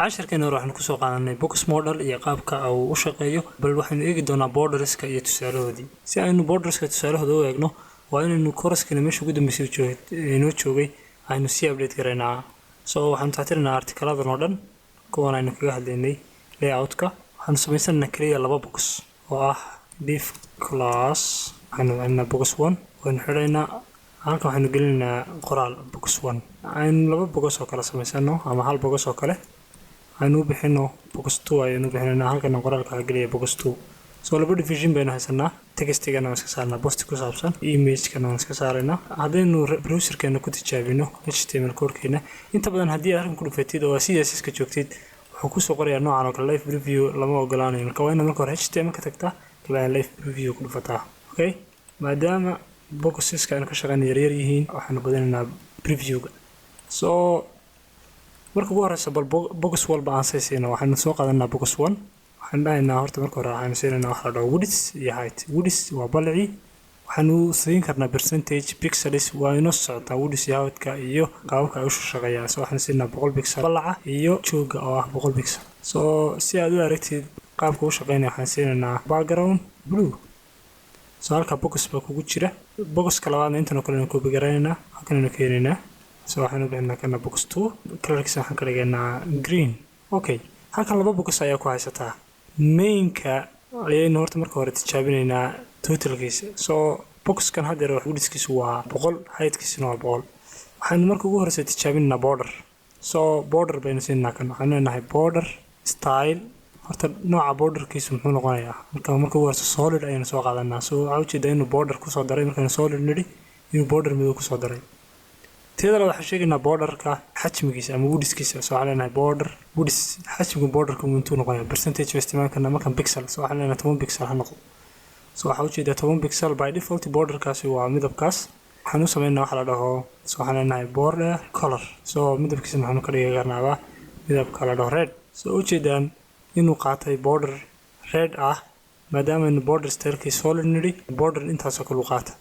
casharkeena hore waxaan kusoo qaadanay box model iyo qaabka uu u shaqeeyo bal waxaanu eegi doonaa borderska iyo tusaalahoodii si aynu borderska tusaalahooda u eegno waa inaynu course-keena meesha ugu dambeysay inoo joogay aynu sii update garaynaa waxaanu taxtirinaa artikaladan oo dhan kuwan aynu kaga hadlaynay layout-ka waxaanu samaysanaa kaliya laba box oo ah div class waxaanu box 1 waxaanu xidhaynaa halkan waxaanu gelinaynaa qoraal box 1 aynu laba box oo kala samaysano ama hal box oo kale aynu bixino box 2 aynu bixinayna halkan qoraalka geliya box 2 laba division baynu haysanaa textigana waan iska saarnaa post ku saabsan image-kana waan iska saaraynaa haddaynu browser-keena ku tijaabino html code-keena inta badan haddii arrin ku dhufatid oo css ka joogtid wuxuu kusoo qorayaa noocan oo kale live preview lama ogolaanayo marka waa inaad marka hore html ka tagtaa kabacdi live preview ku dhufataa okay maadaama boxeska aynu ka shaqeyna yaryar yihiin waxaanu badinaynaa preview-ga marka ugu horeysa bal box walba aan saysiino waxaanu soo qaadanaa box 1 waxaan dhahaynaa horta marka hore waxaanu siinaynaa waxa la dhaho width iyo height width waa balci waxaanu siin karnaa percentage pixels waa inoo socotaa width iyo height-ka iyo qaabka ay u shaqeeyaan waxaanu siinaa 100 pixel balaca iyo jooga oo ah 100 pixel si aad u aragtid qaabka uu shaqeynaya waxaan siinaynaa background blue halka box baa kugu jira boxka labaadna intan oo kale aynu copy garaynaynaa halkan aynu keenaynaa waxaanu bixinaa kana box 2 colorkiisa waxaan ka dhigaynaa green okay halkan laba box ayaa ku haysataa mainka ayaynu horta marka hore tijaabinaynaa totalkiisa boxkan haddeer wax widthkiisu waa 100 heightkiisuna waa 100 waxaanu marka ugu horeysa tijaabinaynaa border border baynu siinaa kan waxaanu leenahay border style horta nooca borderkiisu muxuu noqonayaa marka ugu horeysa solid ayaynu soo qaadanaa waxaa ujeedaa inuu border kusoo daray markaanu solid nidhi inuu border madow kusoo daray teedala waxaan sheegaynaa borderka xajmigiisa ama widthkiisa waxaan leenahay border width xajmiga borderka intuu noqonayaa percentage isticmaalkana markan pixel waxaan leenahay 10 pixel ha noqdo waxaa ujeedaa 10 pixel by default borderkaasi waa midabkaas waxaan u sameynaa waxa la dhaho waxaan leenahay border color midabkiisa waxaanu ka dhigi karnaa midabka la dhaho red ujeedaan inuu qaatay border red ah maadaama aynu border stylekii solid nidhi border intaasoo kale u qaata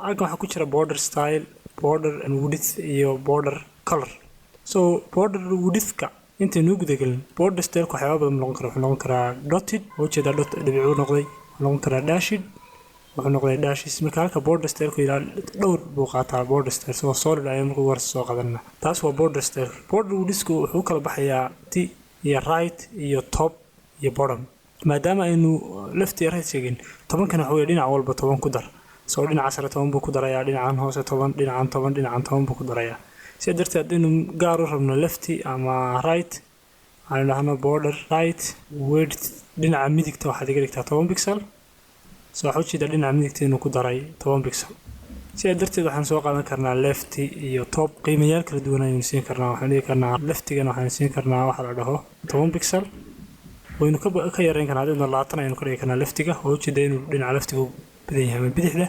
halkan waxaa ku jira border style border and width iyo border color border widthka intaynu gudagelin border styleka waxyaaba badan noqon kara wuxuu noqon karaa dotted ujeedaa dot dhibicuu noqday wuxuu noqon karaa dashed wuxuu noqday dashes marka halka border styleka ilaa dhowr buu qaataa border style solid ayaan marka ugu horeysa soo qadanana taas waa border style border widthku wuxuu kala baxayaa iyo right iyo top iyo bottom maadaama aynu left iyo right sheegin tobankana waxa weeye dhinac walba 10 ku dar dhinaca sare 10 buu ku darayaa dhinacan hoose 10 dhinacan 10 dhinacan 10 buu ku darayaa si darteed inuu gaar u rabno left ama right aan dhahno border right width dhinaca midigta waxaad iga dhigtaa 10 pixel waxa ujeedaa dhinaca midigta inuu ku daray 10 pixel si darteed waxaan soo qaadan karnaa left iyo top qiimayaal kala duwan ayaynu siin karnaa waxaan dhigi karnaa leftigana waxaan siin karnaa waxa la dhaho 10 pixel waynu ka yareyn karnaa hadii 20 ayaynu ka dhigi karnaa leftiga oo ujeedaa inuu dhinaca leftiga badan yahay bidixda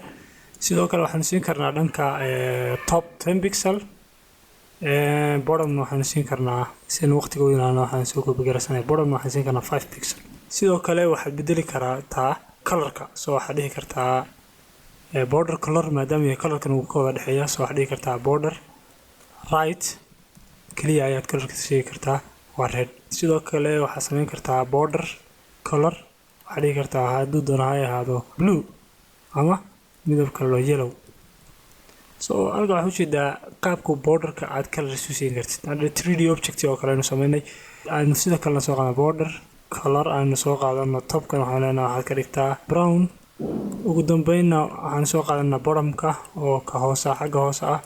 sidoo kale waxaan siin karnaa dhanka top 10 pixel bottom waxaan siin karnaa sin waqtiga weynana waxaan soo copy garaysanay bottom waxaan siin karnaa 5 pixel sidoo kale waxaad bedeli kartaa colorka waxaad dhihi kartaa border color maadaama colorkan uu ka wada dhexeeya waxaad dhihi kartaa border right kaliya ayaad colorkiisa sheegi kartaa waa red sidoo kale waxaad samayn kartaa border color waxaad dhihi kartaa hadduu doono ha ahaado blue ama midabka loo yellow halka waxaa ujeedaa qaabka borderka aad color isu siin kartid 3D object oo kale aynu sameynay aynu sida kalena soo qaadana border color aynu soo qaadano topkan waxaan leenahay waxaad ka dhigtaa brown ugu dambeynna waxaan soo qaadanaa bottomka oo ka hoose xagga hoose ah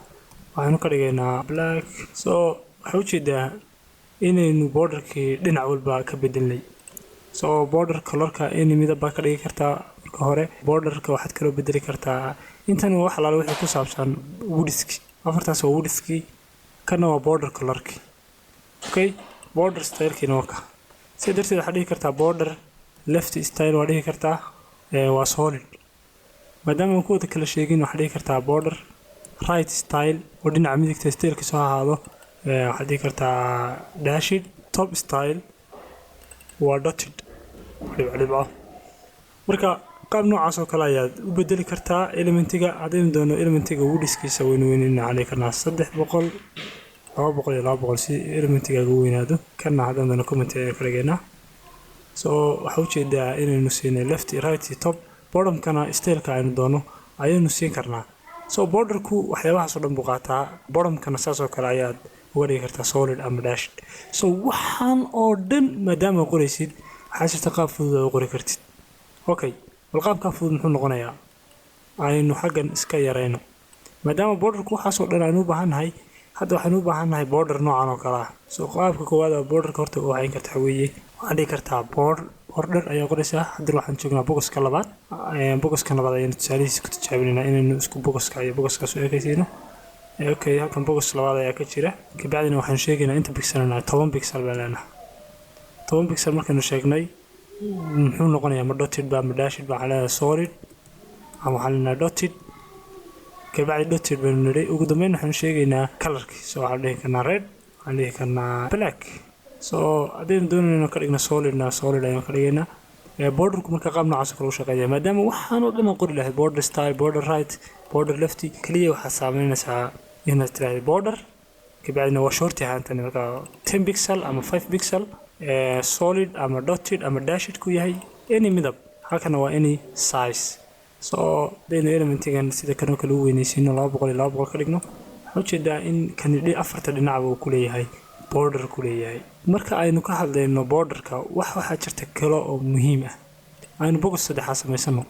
waxaanu ka dhigaynaa black waxaa ujeedaa inaynu borderkii dhinac walba ka bedelnay border colorka in midabba ka dhigi kartaa marka hore borderka waxaad kaloo bedeli kartaa intan wax alaala wixii ku saabsan widthki afartaas waa widthki kana waa border colorki okay border stylekiina waa ka si darteed waxaad dhigi kartaa border left style waa dhigi kartaa waa solid maadaama aan ku wada kala sheegin waxaad dhigi kartaa border right style oo dhinaca midigta styleka soo ahaado waxaad dhigi kartaa dashed top style waa dotted dhibco marka qaab noocaas oo kale ayaad u bedeli kartaa elementiga haddaynu doono elementiga widthkiisa weynu waxaan dhigi karnaa 300 200 si elementiga ugu weynaado kana hadana comment ay ka dhigaynaa so waxa uu jeedaa inaynu siinay left right top bottom kana style ka aynu doono ayaynu siin karnaa so borderku waxyaabaha soo dhan buu qaataa bottom kana saasoo kale ayaad uga dhigi kartaa solid ama dash so waxaan oo dhan maadaama qoraysid waxa jirta qaab fudud oo qori kartid okay wal qaabka fudud muxuu noqonayaa aynu xagan iska yareyno maadaama borderku waxa soo dhan aynu u baahanahay hadda waxaanu u baahanahay border noocan oo kala so qaabka koowaad waa borderka horta oo hayn kartaa weeye waxaan dhigi kartaa border ayaa qoraysaa hadda waxaan joognaa boxka labaad ayaynu tusaalihiisa ku tijaabinaynaa inaynu isku boxka iyo boxka soo eegaysiino okay halkan box labaad ayaa ka jira kabacdina waxaan sheegaynaa inta pixelna 10 pixel baan leenahay 10 pixel markaynu sheegnay muxuu noqonayaa ma dotted ba ma dashed ba xalada solid ama xalana dotted kabacdi dotted baan nidhi ugu dambeyn waxaan sheegaynaa colorki so waxaan dhihi karnaa red waxaan dhihi karnaa black so hadaynu doonayno ka dhigna solid ayaan ka dhigaynaa borderku marka qaab noocaas kale u shaqeeyaa maadaama waxaan oo dhan qori lahayd border style border right border left kaliya waxa saameynaysaa inaad tiraahdo border kabacdina waa short ahaantan marka 10 pixel ama 5 pixel solid ama dotted ama dashed ku yahay any midab halkana waa any size so dayna elementigan sida kanoo kale u weynaysiino 200 ka dhigno waxaan jeedaa in kanidhi afarta dhinac uu ku leeyahay border ku leeyahay marka aynu ka hadlayno borderka waxa jirta kale oo muhiim ah aynu box saddex samaysano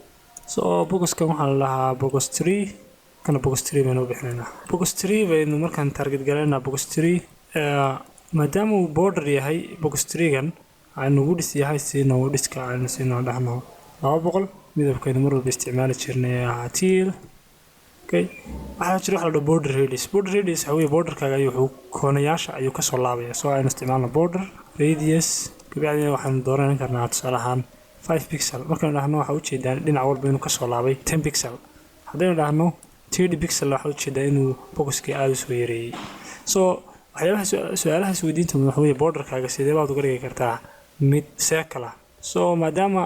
so boxkan waxa la lahaa box 3 kana box 3 baynu bixinaynaa box 3 baynu markaan target galaynaa box 3 maadaama uu border yahay box 3gan aynu width yahay siino widthka aynu siino dhahno 200 midabkeedu mar walba isticmaali jirnay teal okay waxa jira waxa la border radius waxa weeye borderkaaga ayuu koonayaasha ayuu ka soo laabaya soo aynu isticmaalno border radius kabacdina waxaan dooran karnaa tusaale ahaan 5 pixel markaan dhahno waxa u jeedaa dhinac walba inuu ka soo laabay 10 pixel haddaynu dhahno 30 pixel waxa u jeedaa inuu boxkii aad u soo yareeyay so waxyaabaha su'aalaha weydiinta waxa weeye borderkaaga sidee baad uga dhigi kartaa mid circle so maadaama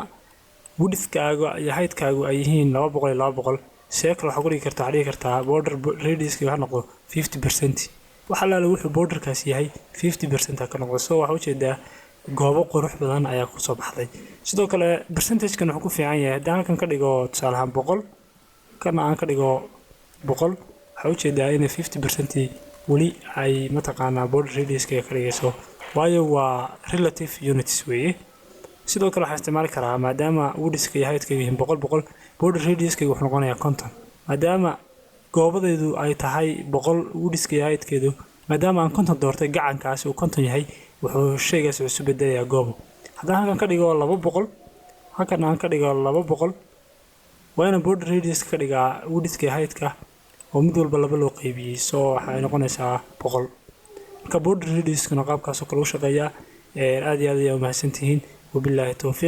widthkaaga iyo heightkaagu ay yihiin 200 circle waxa ku dhigi kartaa border radiuska waxa noqdo 50% waxa la wuxuu borderkaas yahay 50% ka noqdo soo waxa u jeedaa goobo qurux badan ayaa ku soo baxday sidoo kale percentage-kan wuxuu ku fiican yahay haddii halkan ka dhigo tusaale ahaan 100 kana aan ka dhigo 100 waxa u jeedaa in 50% wali ay mataqaanaa border radiuska ka dhigayso waayo waa relative units weeye sidoo kale waxaan isticmaali karaa maadaama widthka iyo heightka yihiin 100 border radiuska wuxuu noqonayaa 50 maadaama goobadeedu ay tahay 100 widthka iyo heightkeedu maadaama aan 50 doortay gacankaas uu 50 yahay wuxuu shaygaas isu bedelayaa goobo haddaan halkan ka dhigo 200 halkan aan ka dhigo 200 waana border radius ka dhigaa widthka iyo heightka oo mid walba laba loo qaybiyay soo waxay noqonaysaa 100 marka border radius kana qaabkaas oo kale u shaqeeyaa aad iyo aad ayay u mahadsantihiin وبالله التوفيق